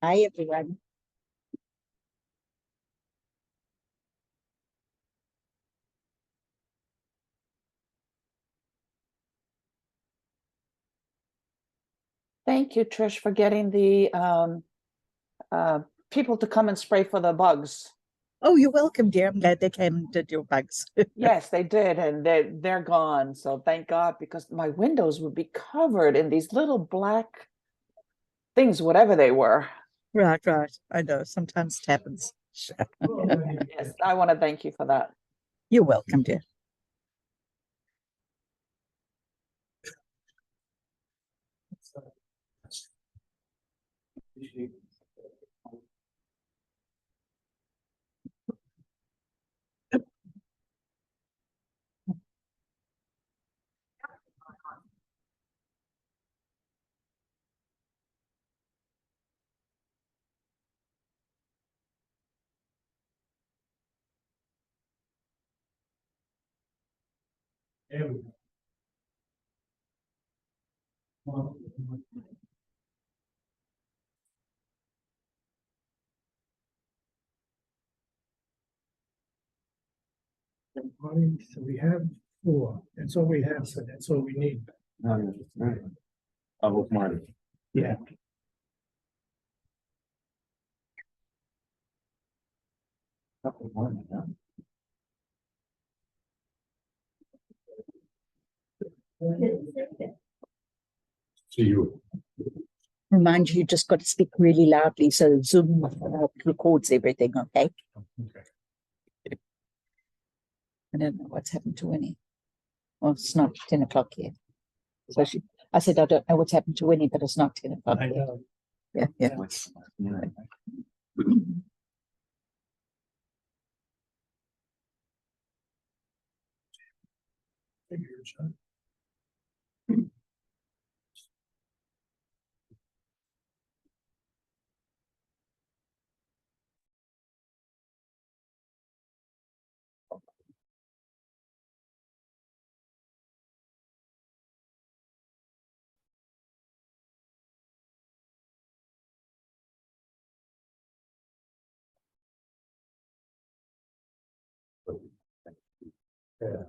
Hi, everyone. Thank you, Trish, for getting the people to come and spray for the bugs. Oh, you're welcome, dear. I'm glad they came and did your bugs. Yes, they did, and they're gone. So thank God, because my windows would be covered in these little black things, whatever they were. Right, right. I know. Sometimes it happens. Yes, I want to thank you for that. You're welcome, dear. There we go. So we have 4. That's all we have, so that's all we need. I hope mine. Yeah. See you. Remind you, just got to speak really loudly so Zoom records everything, okay? Okay. I don't know what's happened to Winnie. Well, it's not 10 o'clock yet. So I said, I don't know what's happened to Winnie, but it's not 10 o'clock I yet. know. Yeah, yeah. Figures, huh? Yeah.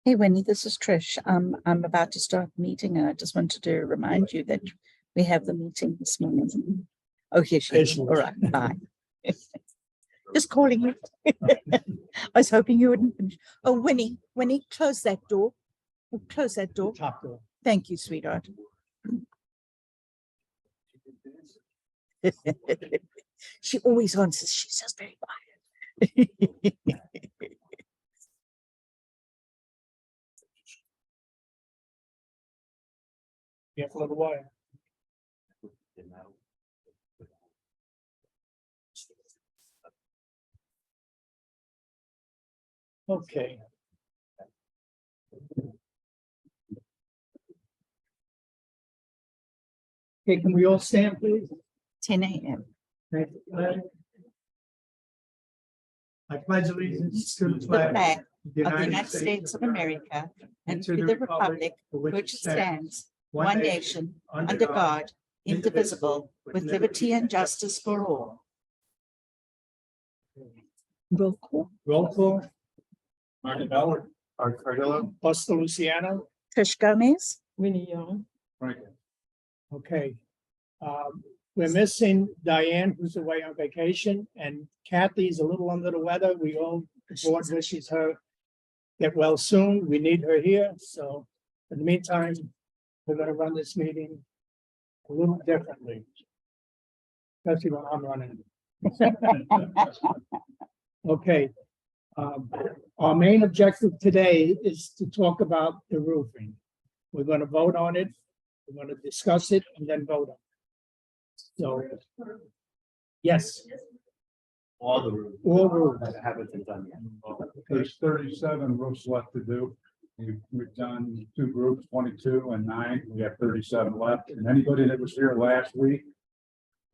Hey, Winnie, this is Trish. I'm about to start the meeting and I just wanted to remind you that we have the meeting this morning. Oh, here she is. All right, bye. Just calling you. I was hoping you wouldn't finish. Oh, Winnie, close that door. Close that door. Top door. Thank you, sweetheart. She always answers. She's just very quiet. Careful of the wire. Okay. Okay, can we all stand, please? 10 a.m. Thank you. I pledge allegiance to the The flag flag of of the United States of America and to the republic for which stands one nation under God, indivisible, with liberty and justice for all. Roll call. Roll call. Martin Ballard. Art Cardillo. Buster Luciano. Trish Gomez. Winnie Young. Franklin. Okay. We're missing Diane, who's away on vacation, and Kathy's a little under the weather. We all, the board wishes her get well soon. We need her here. So in the meantime, we're gonna run this meeting a little differently. Especially when I'm running. Okay. Our main objective today is to talk about the roofing. We're gonna vote on it. We're gonna discuss it and then vote on it. So, yes, All the roofs all roofs. that haven't been done yet. There's 37 roofs left to do. We've done 2 groups, 22 and 9. We have 37 left. And anybody that was here last week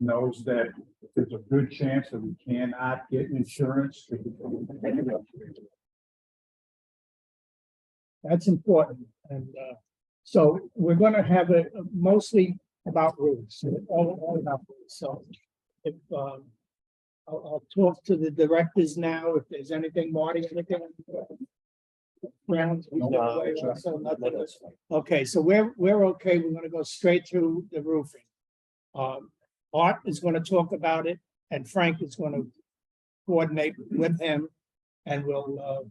knows that there's a good chance that we cannot get insurance. That's important. And so we're gonna have it mostly about roofs, all about roofs. So if I'll talk to the directors now, if there's anything, Marty, anything. Rounds. Okay, so we're okay. We're gonna go straight to the roofing. Art is gonna talk about it and Frank is gonna coordinate with him. And we'll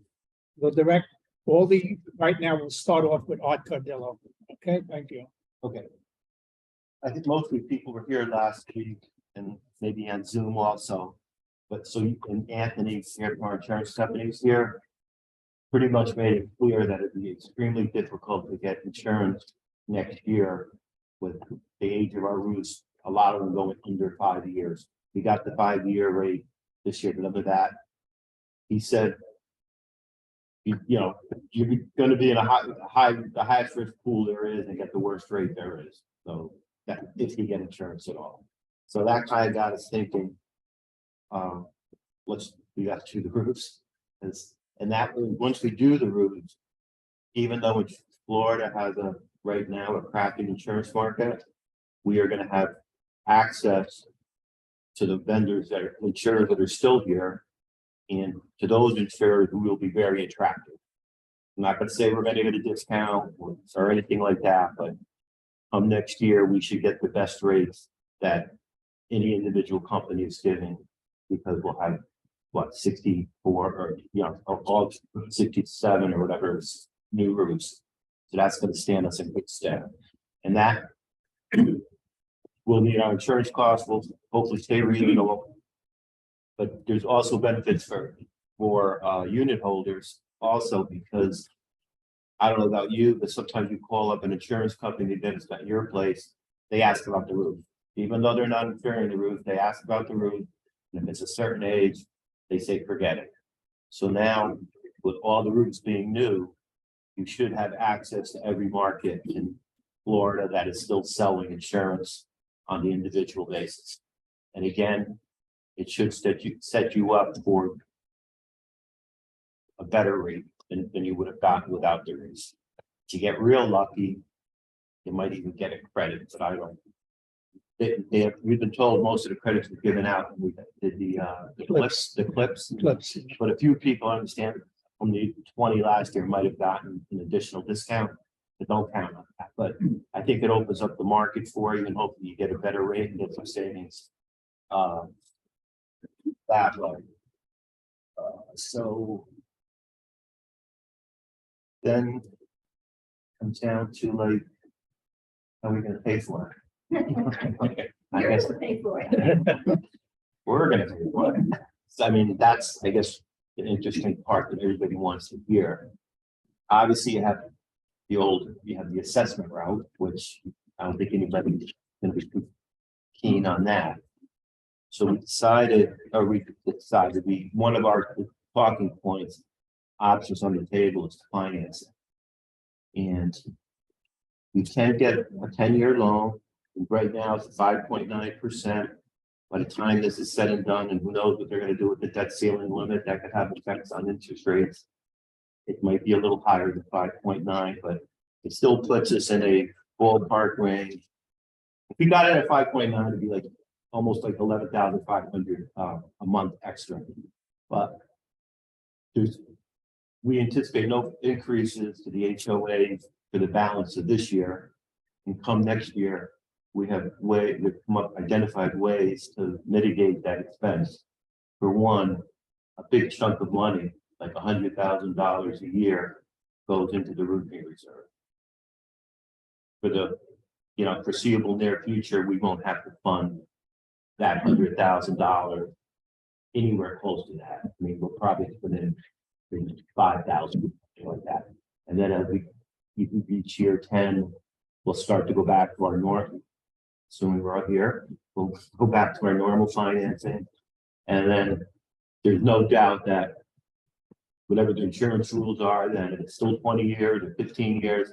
direct all the, right now, we'll start off with Art Cardillo. Okay, thank you. Okay. I think mostly people were here last week and maybe on Zoom also. But so you and Anthony here from our insurance companies here pretty much made it clear that it'd be extremely difficult to get insurance next year with the age of our roofs, a lot of them going under 5 years. We got the 5-year rate this year, but other than that, he said, you know, you're going to be in the highest risk pool there is and get the worst rate there is. So that if you get insurance at all. So that kind of got us thinking, we got to do the roofs. And that once we do the roofs, even though Florida has right now a cracking insurance market, we are going to have access to the vendors that are insurers that are still here, and to those insurers who will be very attractive. I'm not going to say we're going to get a discount or anything like that, but next year we should get the best rates that any individual company is giving, because we'll have what 64 or all 67 or whatever new roofs. So that's going to stand us in good stead, and that will mean our insurance costs will hopefully stay reasonable. But there's also benefits for unit holders also, because I don't know about you, but sometimes you call up an insurance company that is at your place, they ask about the roof. Even though they're not insuring the roof, they ask about the roof. And if it's a certain age, they say forget it. So now, with all the roofs being new, you should have access to every market in Florida that is still selling insurance on the individual basis. And again, it should set you up for a better rate than you would have gotten without the roofs. If you get real lucky, you might even get a credit, but I don't. We've been told most of the credits were given out when we did the clips, but a few people understand from the 20 last year might have gotten an additional discount, but don't count on that. But I think it opens up the market for you, and hopefully you get a better rate and get some savings that way. So then comes down to like, how are we going to pay for it? I guess Pay for it. we're gonna pay for it. So, I mean, that's, I guess, the interesting part that everybody wants to hear. Obviously, you have the assessment route, which I don't think anybody's gonna be too keen on that. So we decided one of our talking points, options on the table is financing. And we can get a 10-year loan. Right now it's 5.9%. by the time this is said and done, and who knows what they're gonna do with the debt ceiling limit, that could have effects on interest rates. It might be a little higher than 5.9, but it still puts us in a ballpark range. If we got it at 5.9, it'd be like almost like 11,500 a month extra. But we anticipate no increases to the HOA for the balance of this year. And come next year, we've identified ways to mitigate that expense. For one, a big chunk of money, like $100,000 a year, goes into the roofing reserve. For the foreseeable near future, we won't have to fund that $100,000 anywhere close to that. I mean, we'll probably put in 5,000, something like that. And then as we each year 10, we'll start to go back to our norm. Assuming we're out here, we'll go back to our normal financing. And then there's no doubt that whatever the insurance rules are, then if it's still 20 years or 15 years,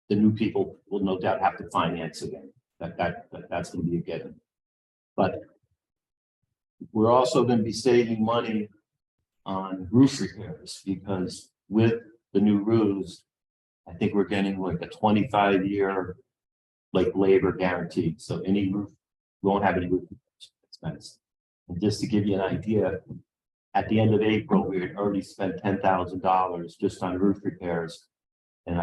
the new people will no doubt have to finance again. That's going to be a given. But we're also going to be saving money on roof repairs, because with the new roofs, I think we're getting like a 25-year like labor guarantee. So any roof, we won't have any roof expense. And just to give you an idea, at the end of April, we had already spent $10,000 just on roof repairs. And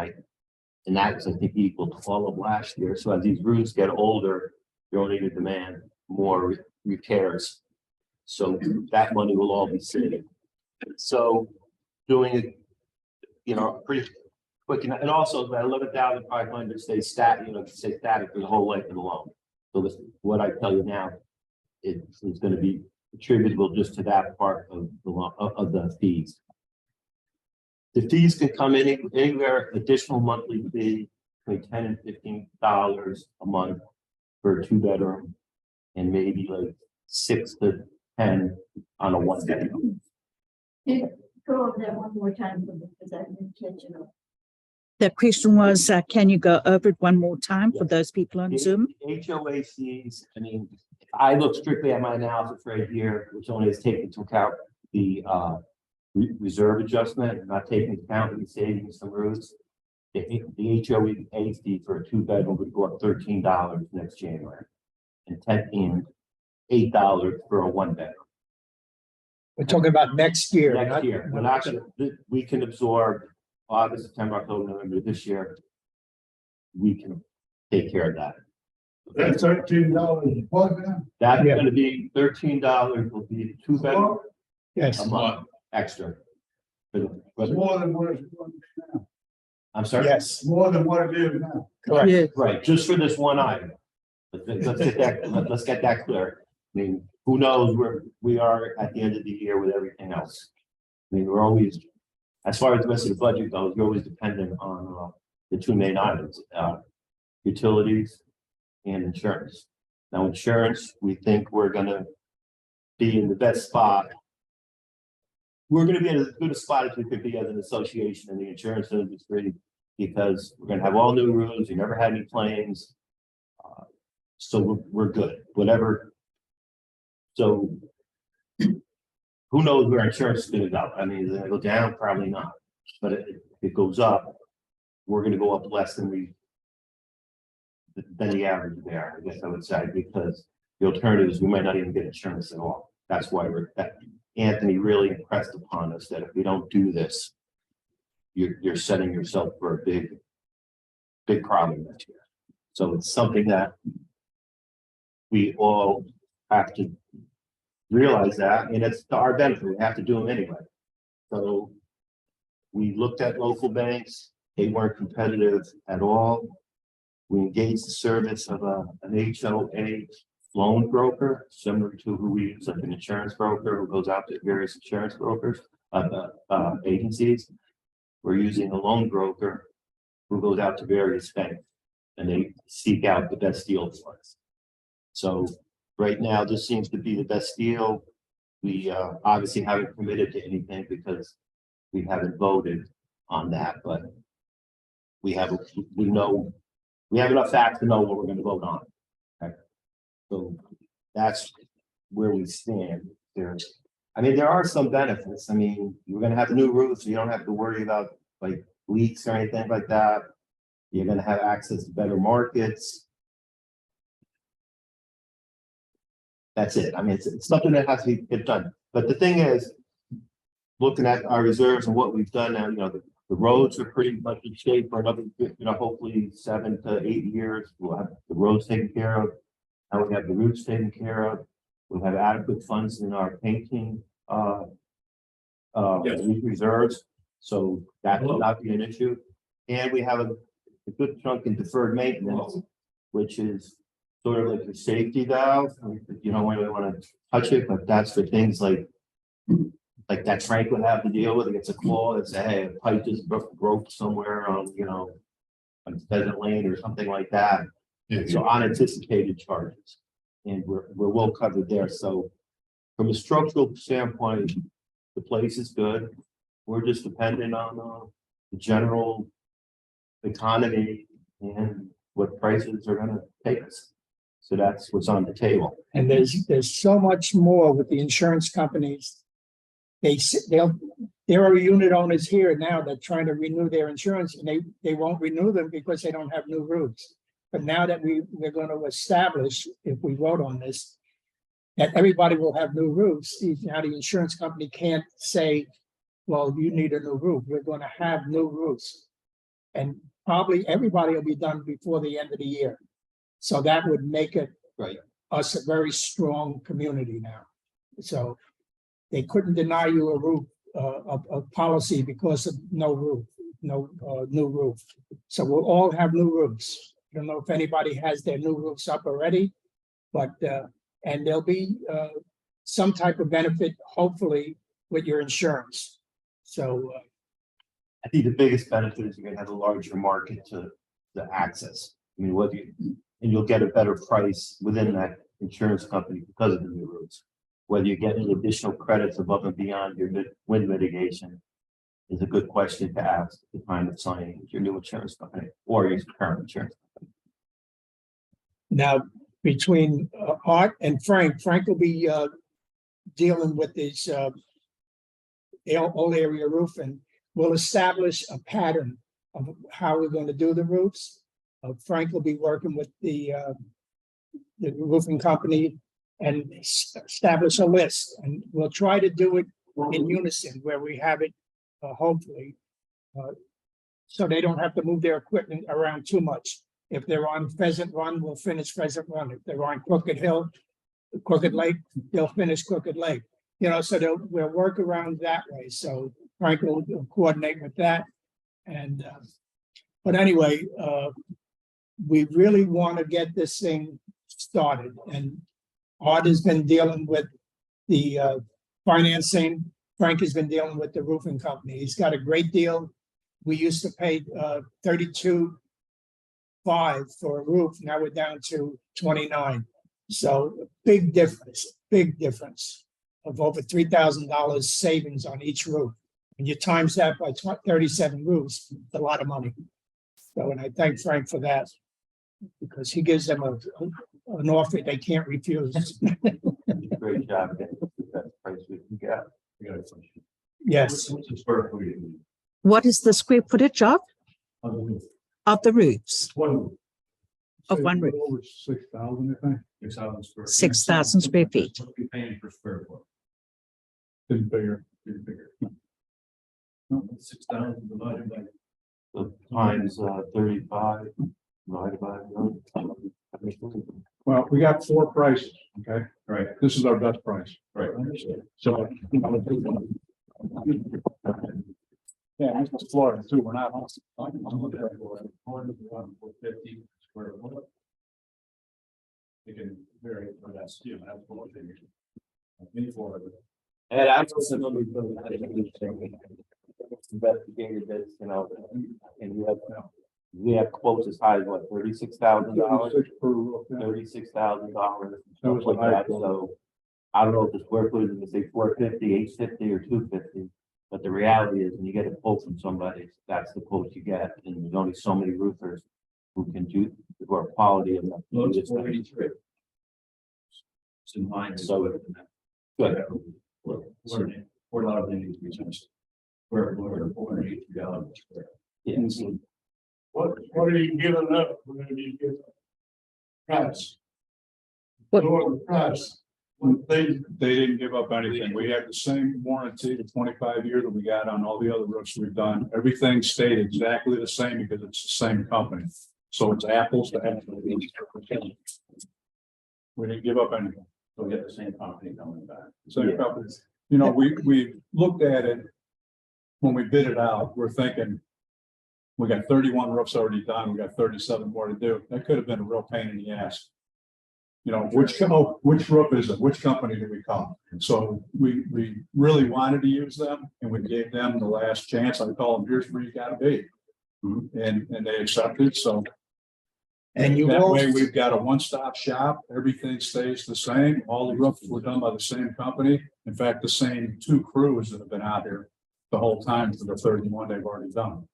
that was, I think, equal to all of last year. So as these roofs get older, you're only going to demand more repairs. So that money will all be saved. So doing it, pretty quick, and also that 11,500 stays static, stay static for the whole life of the loan. So this, what I tell you now, is going to be attributable just to that part of the loan, of the fees. The fees can come in anywhere, additional monthly fee between $10 and $15 a month for a 2-bedroom, and maybe like 6 to 10 on a 1-bedroom. Go over that one more time, because I didn't catch it all. The question was, can you go over it one more time for those people on Zoom? HOA fees, I mean, I look strictly at my analysis right here, which only is taking into account the reserve adjustment, not taking into account the savings from roofs. The HOA fee for a 2-bedroom would go up $13 next January, and $8 for a 1-bedroom. We're talking about next year. Next year, but actually, we can absorb August, September, October, November this year. We can take care of that. That's $13 plug in. That's going to be $13. Will be 2-bedroom Yes. a month extra. It's more than what it's now. I'm sorry. Yes, More than what it is now. correct. Yeah. Right, just for this one item. Let's get that clear. I mean, who knows where we are at the end of the year with everything else. I mean, we're always, as far as the rest of the budget goes, we're always dependent on the 2 main items, utilities and insurance. Now, insurance, we think we're going to be in the best spot. We're going to be in as good a spot as we could be as an association in the insurance industry, because we're going to have all new rules. We never had any claims. So we're good, whatever. So who knows where insurance is going to go? I mean, is it going to go down? Probably not. But if it goes up, we're going to go up less than the average there, I guess I would say, because the alternative is we might not even get insurance at all. That's why Anthony really impressed upon us that if we don't do this, you're setting yourself for a big problem next year. So it's something that we all have to realize that, and it's to our benefit. We have to do them anyway. So we looked at local banks. They weren't competitive at all. We engaged the service of an HOA loan broker, similar to who we use, like an insurance broker who goes out to various insurance brokers, agencies. We're using a loan broker who goes out to various banks, and they seek out the best deal for us. So right now, this seems to be the best deal. We obviously haven't committed to anything because we haven't voted on that, but we have enough facts to know what we're going to vote on. Okay. So that's where we stand. I mean, there are some benefits. I mean, you're gonna have new roofs, so you don't have to worry about like leaks or anything like that. You're gonna have access to better markets. That's it. I mean, it's something that has to get done. But the thing is, looking at our reserves and what we've done now, you know, the roads are pretty much in shape for another, you know, hopefully 7 to 8 years. We'll have the roads taken care of. Now we have the roofs taken care of. We'll have adequate funds in our painting reserves, so that will not be an issue. And we have a good chunk in deferred maintenance, which is sort of like a safety valve. You don't really want to touch it, but that's for things like that Frank would have to deal with. It gets a call that say, hey, a pipe just broke somewhere on, you know, on Pheasant Lane or something like that. So unanticipated charges, and we're well covered there. So from a structural standpoint, the place is good. We're just dependent on the general economy and what prices are gonna take us. So that's what's on the table. And there's so much more with the insurance companies. There are unit owners here now that are trying to renew their insurance, and they won't renew them because they don't have new roofs. But now that we're going to establish, if we vote on this, that everybody will have new roofs, now the insurance company can't say, well, you need a new roof. We're going to have new roofs. And probably everybody will be done before the end of the year. So that would make it us a very strong community now. So they couldn't deny you a roof, a policy because of no roof, new roof. So we'll all have new roofs. I don't know if anybody has their new roofs up already, but and there'll be some type of benefit, hopefully, with your insurance. So I think the biggest benefit is you're gonna have a larger market to access. I mean, and you'll get a better price within that insurance company because of the new roofs. Whether you get any additional credits above and beyond your wind mitigation is a good question to ask at the time of signing with your new insurance company or your current insurance company. now, between Art and Frank will be dealing with this all area roof, and we'll establish a pattern of how we're going to do the roofs. Frank will be working with the roofing company and establish a list, and we'll try to do it in unison where we have it, hopefully, so they don't have to move their equipment around too much. If they're on Pheasant Run, we'll finish Pheasant Run. If they're on Crooked Lake, they'll finish Crooked Lake. You know, so we'll work around that way. So Frank will coordinate with that. And but anyway, we really want to get this thing started. And Art has been dealing with the financing. Frank has been dealing with the roofing company. He's got a great deal. We used to pay $32,500 for a roof. Now we're down to $29,000. So big difference of over $3,000 savings on each roof. And you times that by 37 roofs, it's a lot of money. So, and I thank Frank for that, because he gives them an offer they can't refuse. Great job getting the best price we can get. Yes. What is the square footage of the roofs of one roof? Over 6,000, I think. 6,000 square feet. What we paying per square foot? Didn't bigger. No, 6,000 divided by. Times 35 divided by 1. Well, we got 4 prices, okay? Right. This is our best price. Right. So. Yeah, this is Florida too. We're not. 450 square foot. It can vary, but that's, you know, that's what they usually. In Florida. And I also know investigated this, you know, and we have quotes as high as what, $36,000, $36,000, stuff like that. So I don't know if the square footage is gonna say 450, 850, or 250. But the reality is, when you get a quote from somebody, that's the quote you get, and there's only so many roofers who can do, who are quality enough. To do this thing. It's in line. So- Good. We're not of any reasons. We're $480. Yes. What are you giving up? What are you giving up? Price. What- Lower the price. They didn't give up anything. We had the same warranty, the 25-year that we got on all the other roofs we've done. Everything stayed exactly the same because it's the same company. So it's apples to apples. We didn't give up anything. So we get the same company coming back. Same Yeah. company. You know, we looked at it. When we bid it out, we're thinking. We got 31 roofs already done. We got 37 more to do. That could have been a real pain in the ass. You know, which roof is it? Which company do we call? So we really wanted to use them and we gave them the last chance. I call them, here's where you gotta be. And they accepted, so. And you That will, way we've got a one-stop shop. Everything stays the same. All the roofs were done by the same company. In fact, the same 2 crews that have been out here the whole time for the 31 they've already done.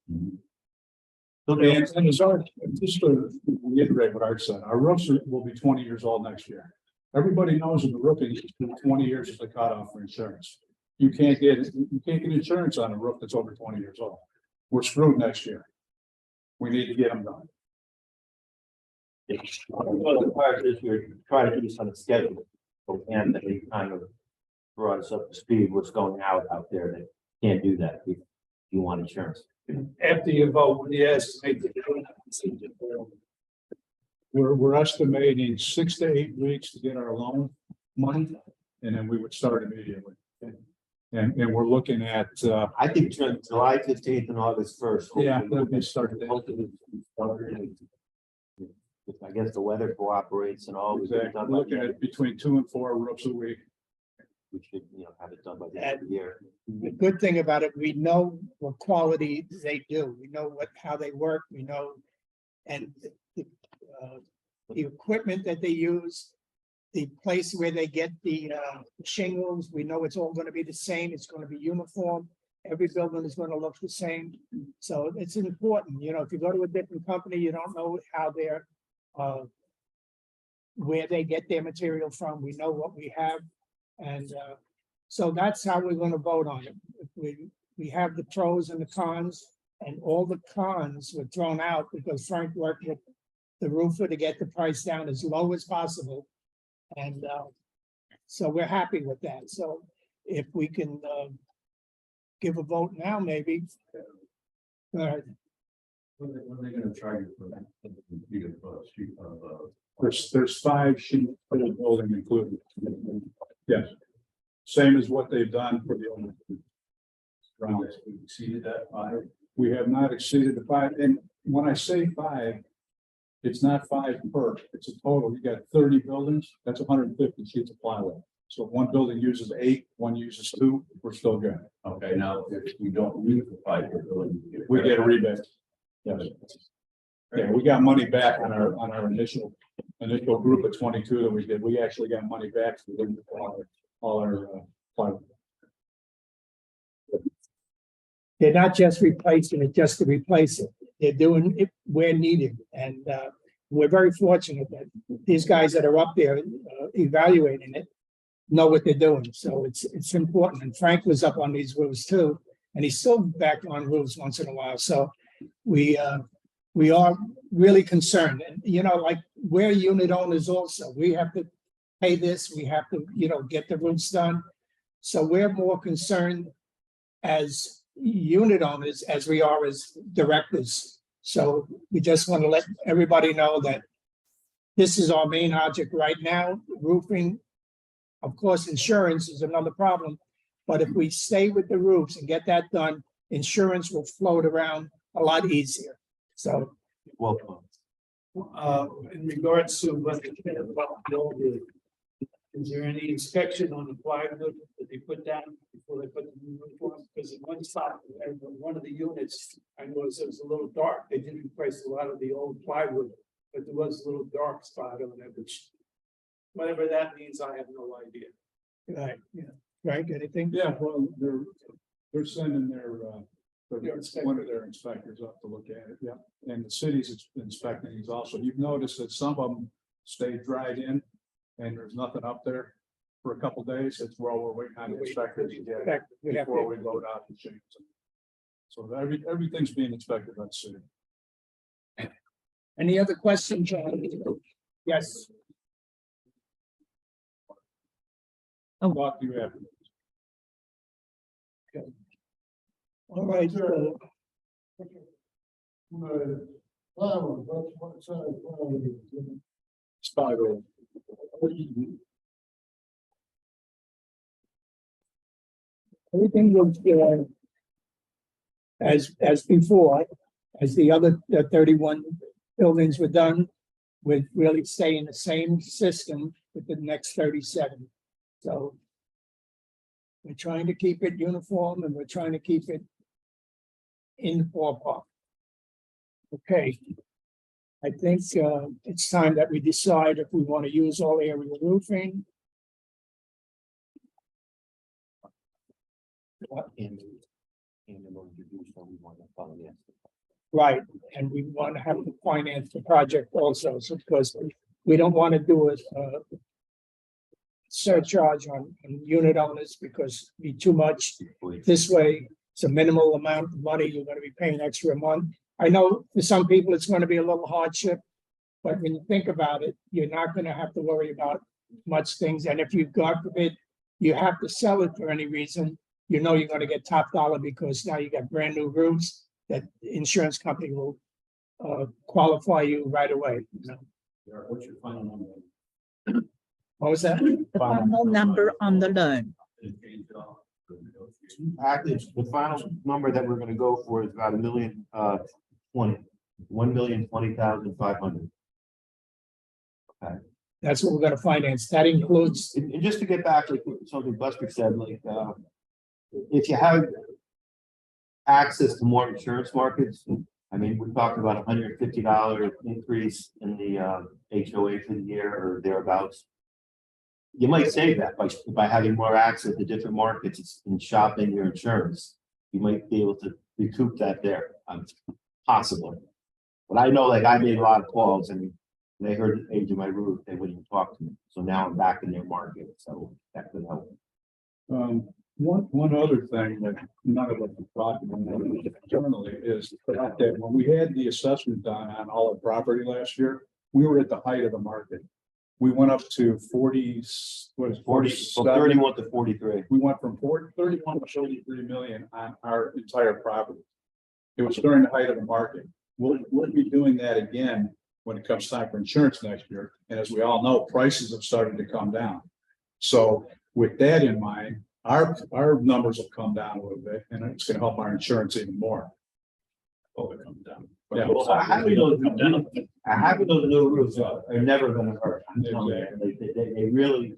And as Art, just to reiterate what Art said, our roofs will be 20 years old next year. Everybody knows in the roofing, 20 years is the cutoff for insurance. You can't get insurance on a roof that's over 20 years old. We're screwed next year. We need to get them done. Well, the part is we're trying to keep us on a schedule. So Anthony kind of brought us up to speed, what's going out there that can't do that if you want insurance. After you vote, when you estimate the. We're estimating 6 to 8 weeks to get our loan money, and then we would start immediately. And we're looking at, I think between July 15th and August 1st. yeah, let me start there. I guess the weather cooperates and all. we get it Exactly. done We're by looking the end. at between 2 and 4 roofs a week. We should, have it done by the end of the year. the good thing about it, we know what quality they do. We know how they work, we know. And the equipment that they use, the place where they get the shingles, we know it's all gonna be the same, it's gonna be uniform. Every building is gonna look the same, so it's important, if you go to a different company, you don't know how they're where they get their material from, we know what we have. And so that's how we're gonna vote on it. We have the pros and the cons, and all the cons were thrown out because Frank worked with the roofer to get the price down as low as possible. And so we're happy with that. So if we can give a vote now, maybe. When are they gonna charge you for that? There's 5 sheets for the building included. Yes. Same as what they've done for the other rounds. We exceeded that 5. We have not exceeded the 5. And when I say 5, it's not 5 per, it's a total. You got 30 buildings, that's 150 sheets of plywood. So if one building uses 8, one uses 2, we're still good. Okay, now if we don't use the 5 per building. We get a rebate. Yes. Yeah, we got money back on our initial group of 22 that we did. We actually got money back for all our plywood. They're not just replacing it just to replace it. They're doing it where needed. And we're very fortunate that these guys that are up there evaluating it know what they're doing. So it's important. And Frank was up on these roofs too, and he's still back on roofs once in a while. So we are really concerned. And, like we're unit owners also. We have to pay this, we have to, get the roofs done. So we're more concerned as unit owners as we are as directors. So we just want to let everybody know that this is our main object right now, roofing. Of course, insurance is another problem, but if we stay with the roofs and get that done, insurance will float around a lot easier. So Welcome. In regards to what they said about the old roof, is there any inspection on the plywood that they put down before they put the new roof on? Because in one spot, one of the units, I noticed it was a little dark. They did replace a lot of the old plywood, but there was a little dark spot on it, which whatever that means, I have no idea. right, Frank, anything? Yeah, well, they're sending their inspector. one of their inspectors up to look at it, yeah. And the city's inspecting these also. You've noticed that some of them stay dried in and there's nothing up there for a couple days, it's where we're waiting on the inspectors to get Fact, we have before to- we load out the chains. So everything's being inspected by the city. Any other questions? Yes. Talk to you after. All right, so It's 5 everything looks good. As before, as the other 31 buildings were done, we'd really stay in the same system with the next 37. So we're trying to keep it uniform and we're trying to keep it in the ballpark. Okay. I think it's time that we decide if we want to use all area roofing. And in order to do so, we want to finance. Right, and we want to have to finance the project also, so because we don't want to do a surcharge on unit owners because it'd be too much. This way, it's a minimal amount of money you're going to be paying extra a month. I know for some people, it's going to be a little hardship, but when you think about it, you're not going to have to worry about much things. And if you, God forbid, you have to sell it for any reason, you know you're going to get top dollar because now you got brand new roofs that the insurance company will qualify you right away. You know? What's your final number? What was that? The final number on the loan. Actually, the final number that we're gonna go for is about $1,020,500. That's what we're going to finance. That includes, And just to get back to something Buster said, like, if you have access to more insurance markets, I mean, we talked about $150 increase in the HOA for the year or thereabouts. You might save that by having more access to different markets and shopping your insurance. You might be able to recoup that there, possibly. But I know, like, I made a lot of calls and they heard the age of my roof, they wouldn't even talk to me. So now I'm back in their market, so that could help. One other thing that none of us have talked about internally is that when we had the assessment done on all the property last year, we were at the height of the market. We went up to 40, what is 40, 47? 31 to 43. We went from 31 to 33 million on our entire property. It was during the height of the market. We'll be doing that again when it comes time for insurance next year. And as we all know, prices have started to come down. So with that in mind, our numbers will come down a little bit and it's gonna help our insurance even more. Oh, it comes down. Yeah. Well, having those new roofs are never gonna hurt. I'm telling you, they really.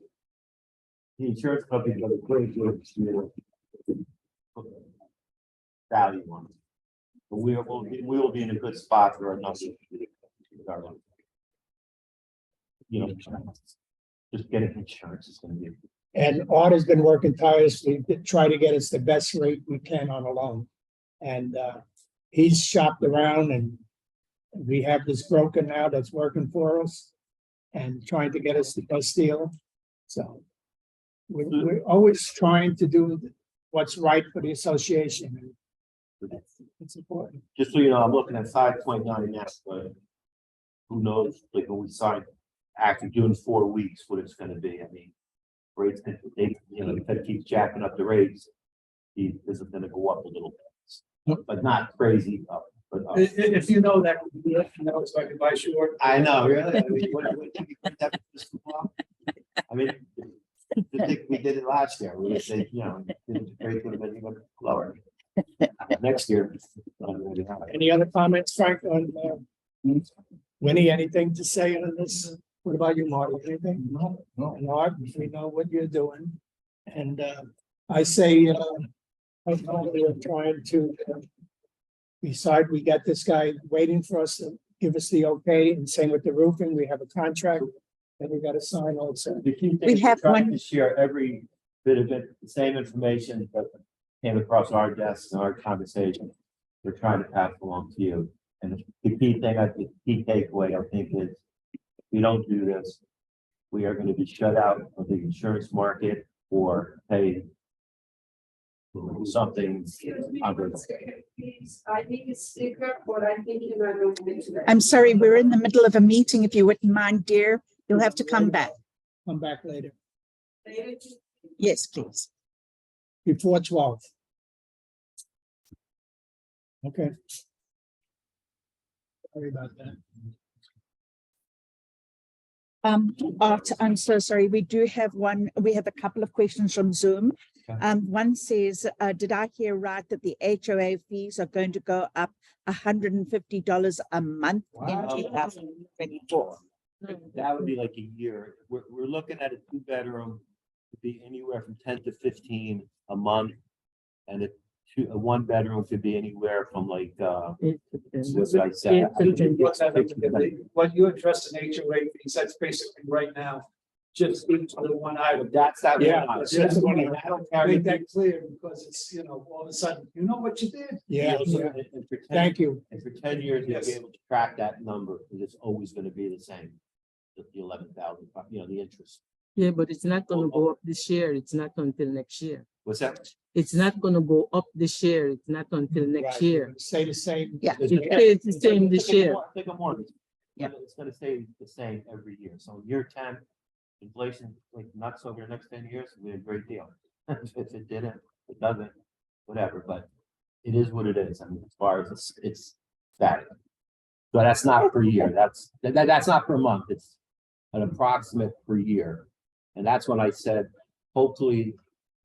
The insurance companies are the great groups to value on it. But we will be in a good spot for our numbers. You know, just getting insurance is gonna be. and Art has been working tirelessly to try to get us the best rate we can on a loan. And he's shopped around and we have this broker now that's working for us and trying to get us the best deal. So we're always trying to do what's right for the association. It's important. Just so you know, I'm looking at 5.9 now, but who knows, like when we sign, after doing 4 weeks, what it's gonna be. I mean, rates, they, you know, if it keeps jacking up the rates, this is gonna go up a little bit, but not crazy up, but up. If you know that, you know, it's like buy short. I know, really. I mean, I mean, I think we did it last year. We said, you know, the rate would have been even lower. Next year. Any other comments, Frank, on Winnie, anything to say on this? What about you, Marty? Anything? No. Art, we know what you're doing. And I say, I know we're trying to decide, we got this guy waiting for us to give us the okay, and same with the roofing, we have a contract that we got to sign also. We have one- To share every bit of it, the same information that came across our desks in our conversation. We're trying to pass along to you. And the key thing, the key takeaway, I think, is we don't do this. we are gonna be shut out of the insurance market or pay something. I need a sticker, but I think you're not going to get to that. I'm sorry, we're in the middle of a meeting. If you wouldn't mind, dear, you'll have to come back. Come back later, Yes, please. before 12. Okay. Sorry about that. Art, I'm so sorry. We have a couple of questions from Zoom. One says, did I hear right that the HOA fees are going to go up $150 a month in Wow. 2024? That would be like a year. We're looking at a 2-bedroom to be anywhere from 10 to 15 a month. And a 1-bedroom could be anywhere from like, what's I said? What's that? What you addressed in HOA fees, that's basically right now, just into the one item. That's that. Yeah, one. that's the one. I don't care. Make that clear, because it's, all of a sudden, you know what you did? Yeah, yeah. And for 10 Thank you. And for 10 years, you'll be Yes. able to track that number, because it's always gonna be the same. The 11,000, the interest. Yeah, but it's not gonna go up this year. It's not until next year. What's that? It's not gonna go up this year. It's not until next Right, year. Say the same. Yeah. It stays the same this year. Think of more. Yeah. It's gonna stay the same every year. So year 10, inflation like nuts over the next 10 years, we had a great deal. If it didn't, it doesn't, whatever, but it is what it is. I mean, as far as it's that. So that's not per year. That's not per month. It's an approximate per year. And that's when I said, hopefully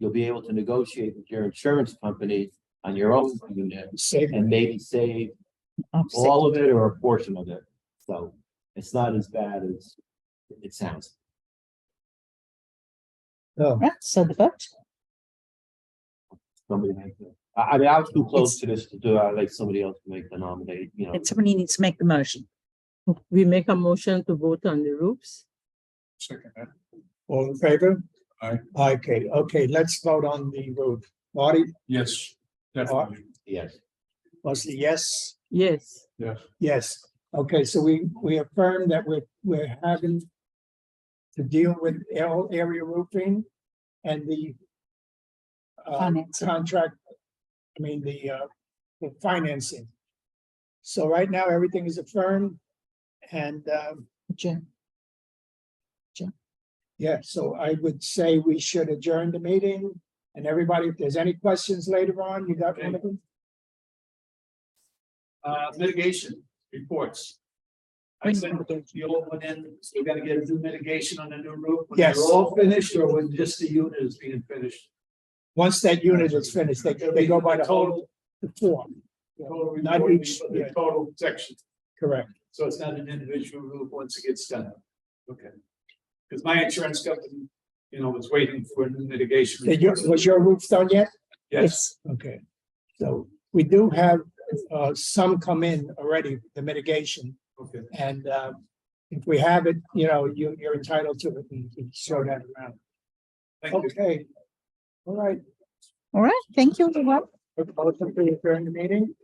you'll be able to negotiate with your insurance company on your own unit Save. and maybe save Offset. all of it or a portion of it. So it's not as bad as it sounds. Oh, Right, so the vote. Somebody make it. I mean, I was too close to this to do, I like somebody else to make the nominate, And somebody needs to make the motion. We make a motion to vote on the roofs. Second that. all in favor? Aye. Okay, let's vote on the roof. Marty, Yes, definitely. Yes. Leslie, yes? Yes, Yes. Yes. Okay, so we affirm that we're having to deal with area roofing and the Financing. contract, the financing. So right now, everything is affirmed and Jim. yeah, so I would say we should adjourn the meeting. And everybody, if there's any questions later on, you got one of them? Mitigation reports. I sent the old one in, so we gotta get a new mitigation on the new roof. When they're Yes. all finished, or when just the unit is being finished? Once that unit is finished, they go by the whole, the form. Total Not report, each, the yeah. total section, Correct. so it's not an individual roof once it gets done. Okay. Because my insurance company, was waiting for a new mitigation. Was your roof done yet? Yes, Okay. So we do have some come in already, the mitigation. okay. And if we have it, you're entitled to it and you show that around. Thank you. Okay. All right. All right, thank you, everyone. Motion to adjourn the meeting.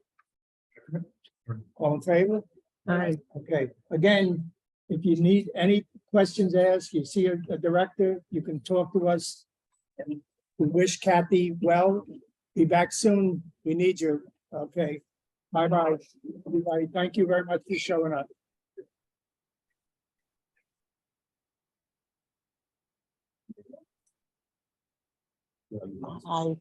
All in favor? aye. Okay, again, if you need any questions asked, you see a director, you can talk to us. And we wish Kathy well. Be back soon. We need you. Okay. Bye-bye. Everybody, thank you very much for showing up. Aye.